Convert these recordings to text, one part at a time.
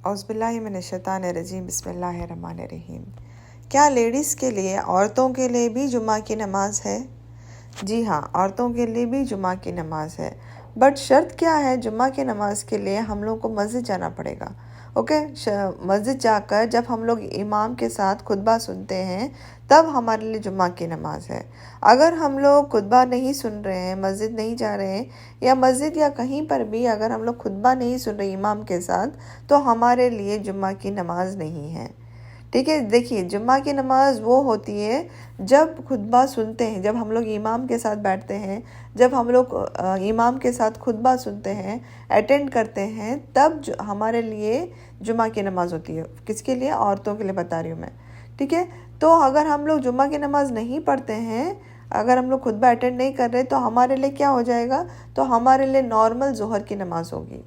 اعوذ باللہ من الشیطان الرجیم، بسم اللہ الرحمن الرحیم۔ کیا لیڈیز کے لیے، عورتوں کے لیے بھی جمعہ کی نماز ہے؟ جی ہاں، عورتوں کے لیے بھی جمعہ کی نماز ہے، بٹ شرط کیا ہے؟ جمعہ کی نماز کے لیے ہم لوگ کو مسجد جانا پڑے گا۔ اوکے، مسجد جا کر جب ہم لوگ امام کے ساتھ خطبہ سنتے ہیں تب ہمارے لیے جمعہ کی نماز ہے۔ اگر ہم لوگ خطبہ نہیں سن رہے ہیں، مسجد نہیں جا رہے ہیں، یا مسجد یا کہیں پر بھی اگر ہم لوگ خطبہ نہیں سن رہے امام کے ساتھ، تو ہمارے لیے جمعہ کی نماز نہیں ہے۔ ٹھیک ہے، دیکھیے جمعہ کی نماز وہ ہوتی ہے جب خطبہ سنتے ہیں، جب ہم لوگ امام کے ساتھ بیٹھتے ہیں، جب ہم لوگ امام کے ساتھ خطبہ سنتے ہیں، اٹینڈ کرتے ہیں، تب ہمارے لیے جمعہ کی نماز ہوتی ہے۔ کس کے لیے؟ عورتوں کے لیے بتا رہی ہوں میں۔ ٹھیک ہے، تو اگر ہم لوگ جمعہ کی نماز نہیں پڑھتے ہیں، اگر ہم لوگ خطبہ اٹینڈ نہیں کر رہے، تو ہمارے لیے کیا ہو جائے گا؟ تو ہمارے لیے نارمل ظہر کی نماز ہوگی۔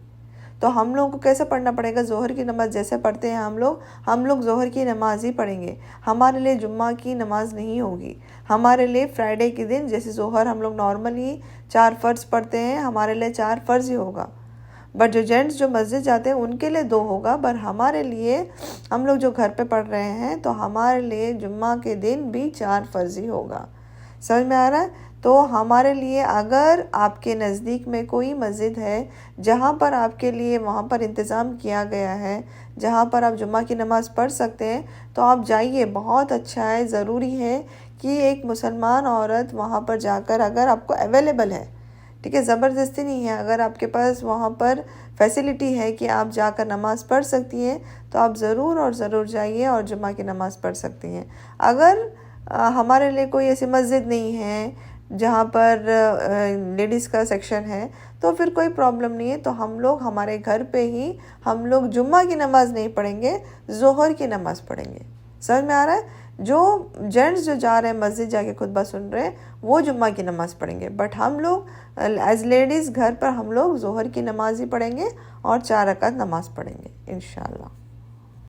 تو ہم لوگوں کو کیسے پڑھنا پڑے گا؟ ظہر کی نماز جیسے پڑھتے ہیں ہم لوگ ظہر کی نماز ہی پڑھیں گے۔ ہمارے لیے جمعہ کی نماز نہیں ہوگی۔ ہمارے لیے فرائیڈے کے دن جیسے ظہر ہم لوگ نارملی 4 فرض پڑھتے ہیں، ہمارے لیے 4 فرض ہی ہوگا۔ بٹ جو جینٹس جو مسجد جاتے ہیں ان کے لیے 2 ہوگا، پر ہمارے لیے، ہم لوگ جو گھر پہ پڑھ رہے ہیں، تو ہمارے لیے جمعہ کے دن بھی 4 فرض ہی ہوگا۔ سمجھ میں آ رہا ہے؟ تو ہمارے لیے اگر آپ کے نزدیک میں کوئی مسجد ہے جہاں پر آپ کے لیے وہاں پر انتظام کیا گیا ہے، جہاں پر آپ جمعہ کی نماز پڑھ سکتے ہیں، تو آپ جائیے، بہت اچھا ہے۔ ضروری ہے کہ ایک مسلمان عورت وہاں پر جا کر، اگر آپ کو اویلیبل ہے، ٹھیک ہے، زبردستی نہیں ہے، اگر آپ کے پاس وہاں پر فیسلٹی ہے کہ آپ جا کر نماز پڑھ سکتی ہیں، تو آپ ضرور اور ضرور جائیے اور جمعہ کی نماز پڑھ سکتی ہیں۔ اگر ہمارے لیے کوئی ایسی مسجد نہیں ہے جہاں پر لیڈیز کا سیکشن ہے، تو پھر کوئی پرابلم نہیں ہے، تو ہم لوگ ہمارے گھر پہ ہی ہم لوگ جمعہ کی نماز نہیں پڑھیں گے، ظہر کی نماز پڑھیں گے۔ سمجھ میں آ رہا ہے؟ جو جینٹس جو جا رہے ہیں مسجد جا کے خطبہ سن رہے ہیں، وہ جمعہ کی نماز پڑھیں گے، بٹ ہم لوگ ایز لیڈیز گھر پر ہم لوگ ظہر کی نماز ہی پڑھیں گے اور 4 رکعت نماز پڑھیں گے انشاءاللہ۔